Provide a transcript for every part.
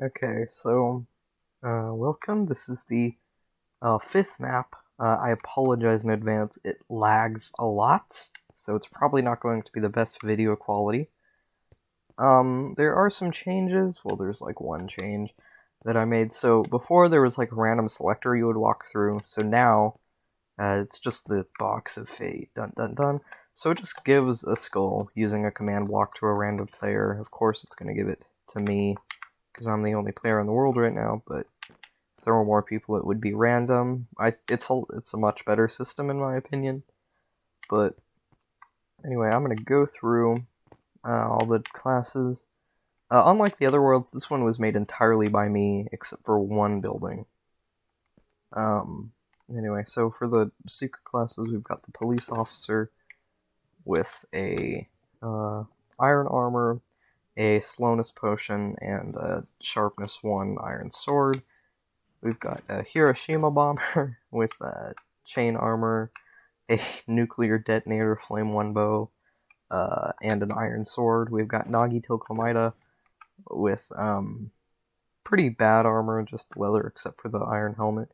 Okay, so, welcome. This is the fifth map. I apologize in advance. It lags a lot, so it's probably not going to be the best video quality. There are some changes. Well, there's like one change that I made. So before there was like a random selector you would walk through. So now it's just the box of fate. Dun dun dun. So it just gives a skull using a command block to a random player. Of course, it's going to give it to me because I'm the only player in the world right now, but if there were more people, it would be random. It's a much better system in my opinion. But anyway, I'm gonna go through all the classes. Unlike the other worlds, this one was made entirely by me, except for one building. Um, anyway, so for the secret classes, we've got the police officer with a iron armor, a slowness potion, and a sharpness 1 iron sword. We've got a Hiroshima bomber with chain armor, a nuclear detonator flame 1 bow, and an iron sword. We've got Nagi Tokomida with pretty bad armor, just leather except for the iron helmet.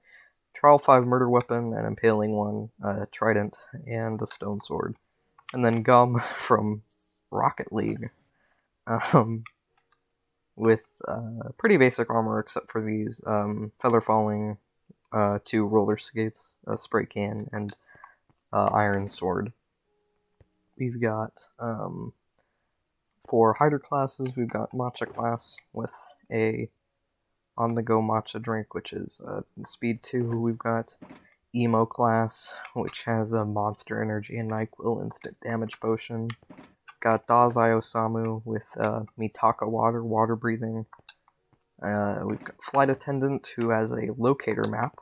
Trial 5 murder weapon, an impaling 1, trident, and a stone sword. And then Gum from Rocket League. With pretty basic armor except for these feather falling, 2 roller skates, a spray can, and iron sword. We've got for hider classes, we've got matcha class with a on-the-go matcha drink, which is speed 2. We've got emo class, which has a monster energy and NyQuil instant damage potion. Got Dazai Osamu with Mitaka water breathing. We've got Flight Attendant, who has a locator map.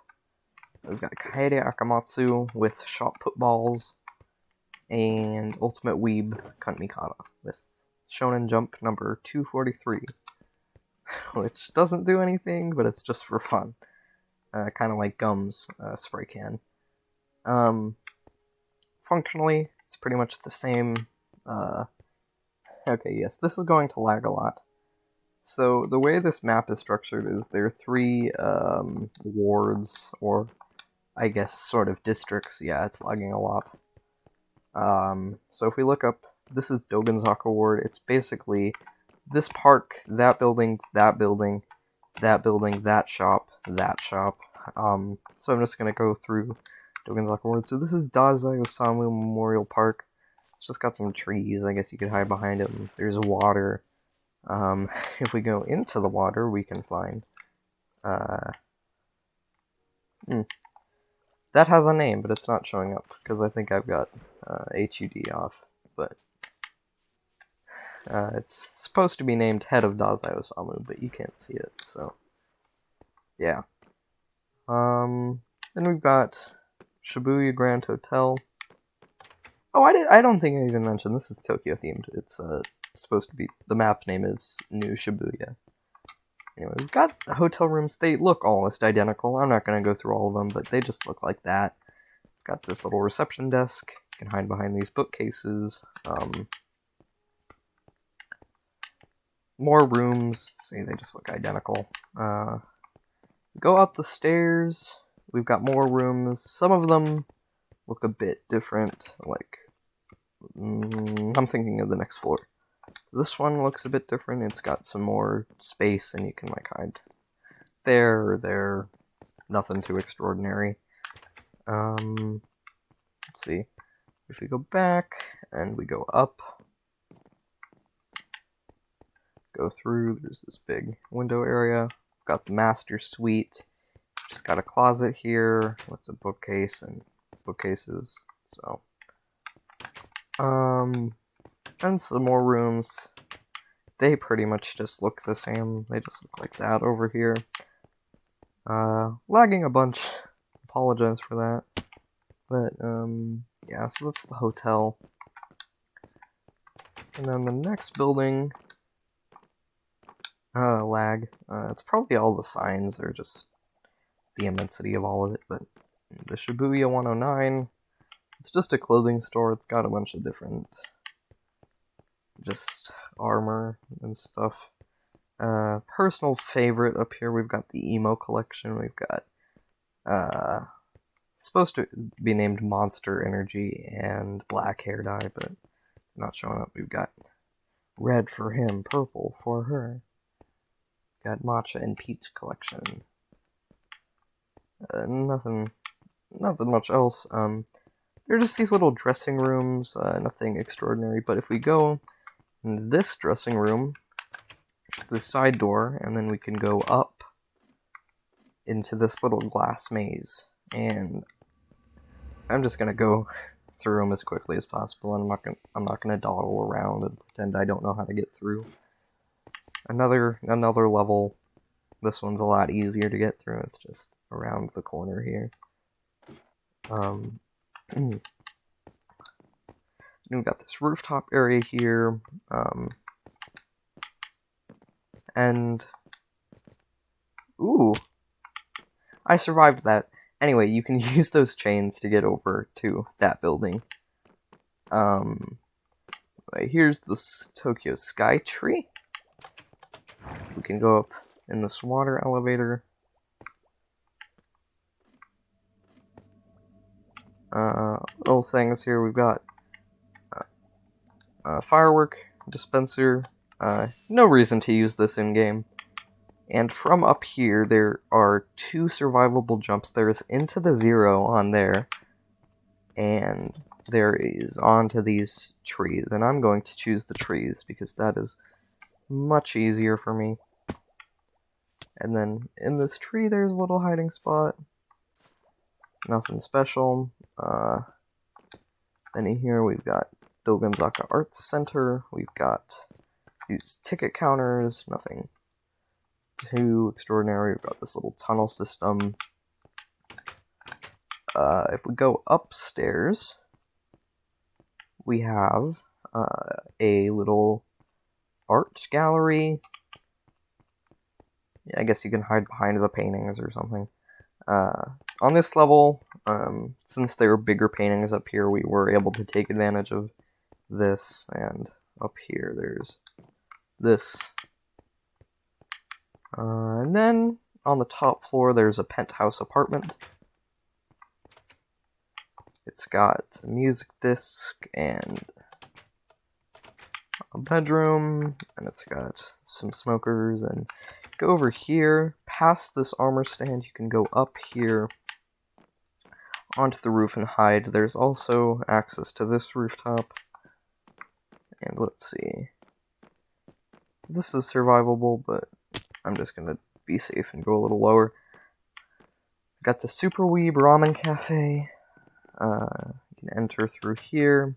We've got Kaede Akamatsu with shot put balls. And Ultimate Weeb Kunt Mikata with Shonen Jump number 243. Which doesn't do anything, but it's just for fun. Kind of like Gum's spray can. Functionally, it's pretty much the same. Okay, yes, this is going to lag a lot. So the way this map is structured is there are 3 wards, or I guess sort of districts. Yeah, it's lagging a lot. So if we look up, this is Dogenzaka Ward. It's basically this park, that building, that building, that building, that shop, that shop. So I'm just gonna go through Dogenzaka Ward. So this is Dazai Osamu Memorial Park. It's just got some trees. I guess you could hide behind them. There's water. If we go into the water, we can find that has a name, but it's not showing up because I think I've got HUD off. But it's supposed to be named Head of Dazai Osamu, but you can't see it, so yeah. Then we've got Shibuya Grand Hotel. Oh, I don't think I even mentioned this is Tokyo themed. It's supposed to be, the map name is New Shibuya. Anyway, we've got hotel rooms. They look almost identical. I'm not going to go through all of them, but they just look like that. Got this little reception desk. You can hide behind these bookcases. More rooms. See, they just look identical. Go up the stairs. We've got more rooms. Some of them look a bit different. Like, I'm thinking of the next floor. This one looks a bit different. It's got some more space, and you can like hide there or there. Nothing too extraordinary. Let's see. If we go back and we go up, go through, there's this big window area. Got the master suite. Just got a closet here with a bookcase and bookcases. So, and some more rooms. They pretty much just look the same. They just look like that over here. Lagging a bunch. Apologize for that. But, yeah, so that's the hotel. And then the next building, lag. It's probably all the signs, or just the immensity of all of it, but the Shibuya 109, it's just a clothing store. It's got a bunch of different, just armor and stuff. Personal favorite up here, we've got the emo collection. We've got supposed to be named Monster Energy and black hair dye, but not showing up. We've got red for him, purple for her. Got matcha and peach collection. Nothing much else. They're just these little dressing rooms, nothing extraordinary. But if we go in this dressing room, the side door, and then we can go up into this little glass maze. And I'm just gonna go through them as quickly as possible, and I'm not gonna dawdle around and pretend I don't know how to get through. Another level. This one's a lot easier to get through. It's just around the corner here. We've got this rooftop area here, and ooh, I survived that. Anyway, you can use those chains to get over to that building. Here's this Tokyo Sky Tree. We can go up in this water elevator. Little things here. We've got a firework dispenser. No reason to use this in-game. And from up here, there are 2 survivable jumps. There's into the 0 on there, and there is onto these trees. And I'm going to choose the trees, because that is much easier for me. And then in this tree, there's a little hiding spot. Nothing special. Then in here, we've got Dogonzaka Arts Center. We've got these ticket counters. Nothing too extraordinary. We've got this little tunnel system. If we go upstairs, we have a little art gallery. Yeah, I guess you can hide behind the paintings or something. On this level, since there were bigger paintings up here, we were able to take advantage of this. And up here, there's this. And then on the top floor, there's a penthouse apartment. It's got a music disc and a bedroom, and it's got some smokers. And go over here, past this armor stand, you can go up here onto the roof and hide. There's also access to this rooftop. And let's see. This is survivable, but I'm just gonna be safe and go a little lower. Got the Super Weeb Ramen Cafe. You can enter through here.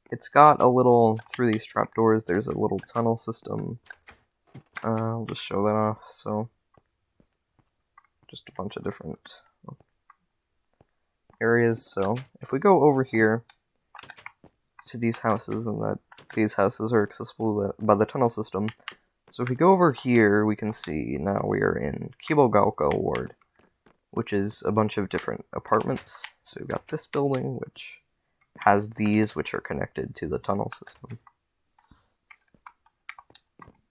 It's got a little, through these trapdoors, there's a little tunnel system. I'll just show that off. So, just a bunch of different areas. So, if we go over here to these houses, and that these houses are accessible by the tunnel system. So if we go over here, we can see now we are in Kibogaoka Ward, which is a bunch of different apartments. So we've got this building, which has these, which are connected to the tunnel system.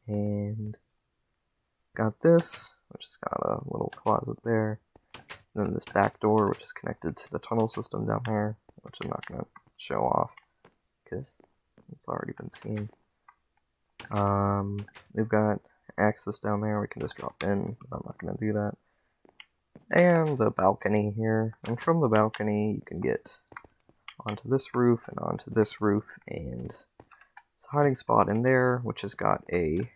And got this, which has got a little closet there. And then this back door, which is connected to the tunnel system down there, which I'm not going to show off, because it's already been seen. We've got access down there, we can just drop in, but I'm not going to do that. And a balcony here, and from the balcony you can get onto this roof and onto this roof, and it's a hiding spot in there, which has got a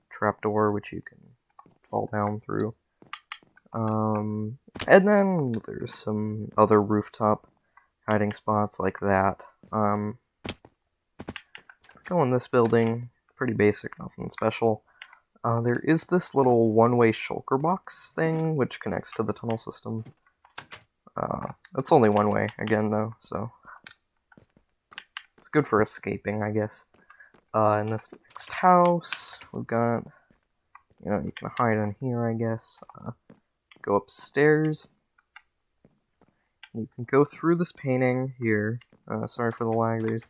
trapdoor which you can fall down through. And then there's some other rooftop hiding spots like that. Go in this building, pretty basic, nothing special. There is this little one-way shulker box thing, which connects to the tunnel system. It's only one way, again, though, so it's good for escaping, I guess. In this next house, we've got, you can hide in here, I guess. Go upstairs. You can go through this painting here. Sorry for the lag, there's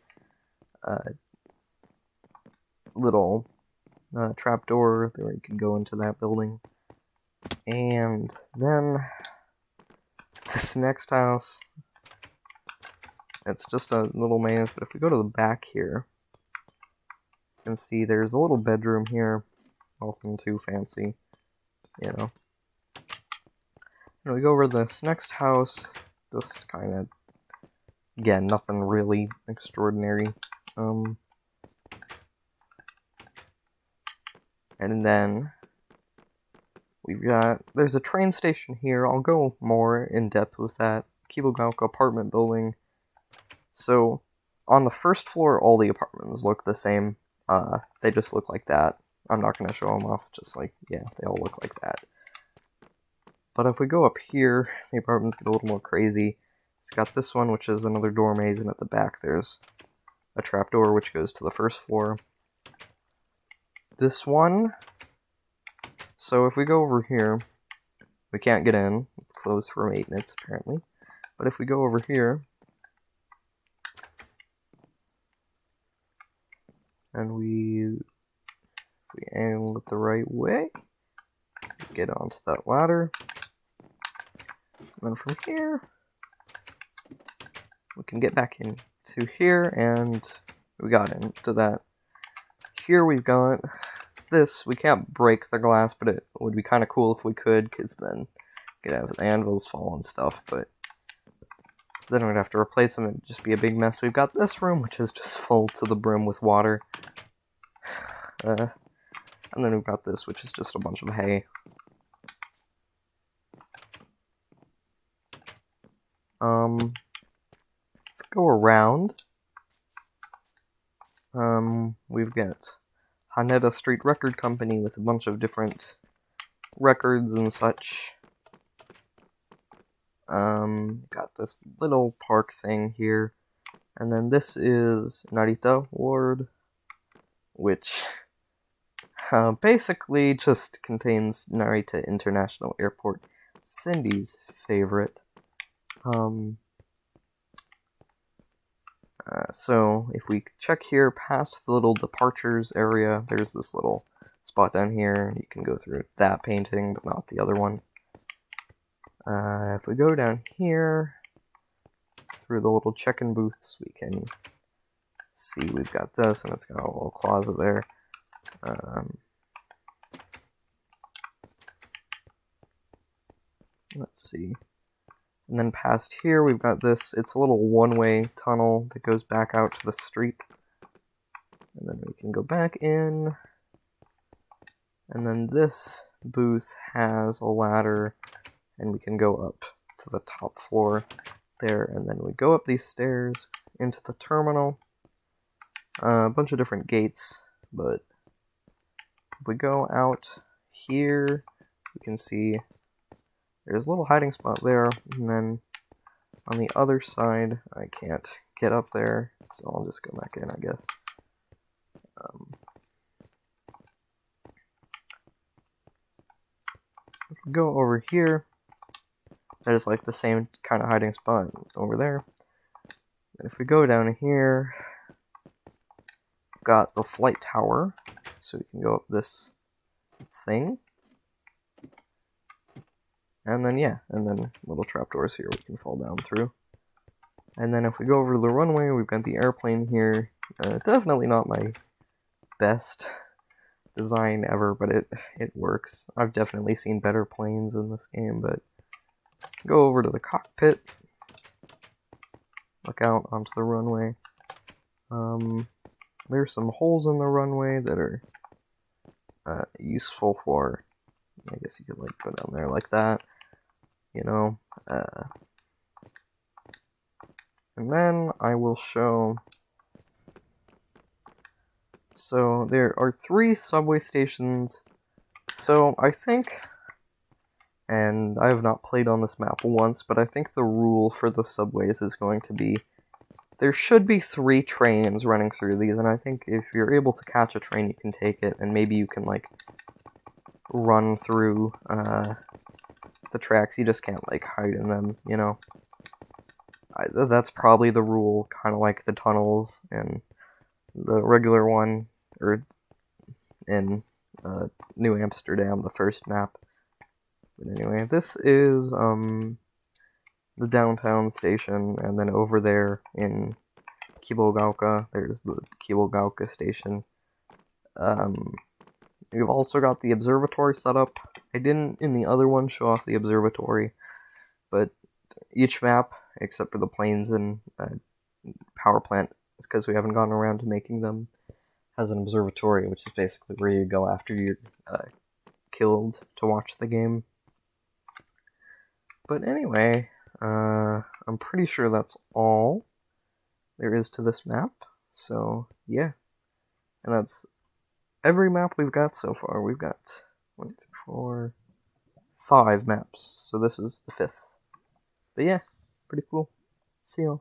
little trapdoor where you can go into that building. And then this next house, it's just a little maze, but if we go to the back here, you can see there's a little bedroom here, nothing too fancy, you know. And we go over to this next house, just kind of, again, nothing really extraordinary. And then there's a train station here. I'll go more in depth with that. Kibogaoka apartment building. So, on the first floor, all the apartments look the same. They just look like that. I'm not going to show them off, just like, yeah, they all look like that. But if we go up here, the apartments get a little more crazy. It's got this one, which is another door maze, and at the back there's a trapdoor which goes to the first floor. This one, so if we go over here, we can't get in. It's closed for maintenance, apparently. But if we go over here, and we aim it the right way, get onto that ladder. And then from here, we can get back into here, and we got into that. Here we've got this. We can't break the glass, but it would be kind of cool if we could, because then we could have anvils fall and stuff, but then we'd have to replace them, it'd just be a big mess. We've got this room, which is just full to the brim with water. And then we've got this, which is just a bunch of hay. If we go around, we've got Haneda Street Record Company with a bunch of different records and such. Got this little park thing here. And then this is Narita Ward, which basically just contains Narita International Airport, Cindy's favorite. So if we check here past the little departures area, there's this little spot down here. You can go through that painting, but not the other one. If we go down here, through the little check-in booths, we can see we've got this, and it's got a little closet there. Let's see. And then past here, we've got this. It's a little one-way tunnel that goes back out to the street. And then we can go back in. And then this booth has a ladder, and we can go up to the top floor there. And then we go up these stairs into the terminal. A bunch of different gates, but if we go out here, we can see there's a little hiding spot there, and then on the other side, I can't get up there, so I'll just go back in, I guess. If we go over here, that is like the same kind of hiding spot over there. And if we go down here, we've got the flight tower, so we can go up this thing. And then, yeah, and then little trapdoors here we can fall down through. And then if we go over to the runway, we've got the airplane here. Definitely not my best design ever, but it works. I've definitely seen better planes in this game, but go over to the cockpit. Look out onto the runway. There's some holes in the runway that are useful for, I guess you could like go down there like that. You know, and then I will show, so there are 3 subway stations, so I think, and I have not played on this map once, but I think the rule for the subways is going to be, there should be 3 trains running through these, and I think if you're able to catch a train, you can take it, and maybe you can, like, run through, the tracks. You just can't, like, hide in them, you know? That's probably the rule, kind of like the tunnels and the regular one, or in New Amsterdam, the first map. But anyway, this is the downtown station, and then over there in Kibogaoka, there's the Kibogaoka station. We've also got the observatory set up. I didn't in the other one show off the observatory, but each map, except for the planes and power plant, is because we haven't gotten around to making them, has an observatory, which is basically where you go after you're killed to watch the game. But anyway, I'm pretty sure that's all there is to this map. So yeah, and that's every map we've got so far. We've got 1, 2, 3, 4, 5 maps. So this is the 5th. But yeah, pretty cool. See y'all.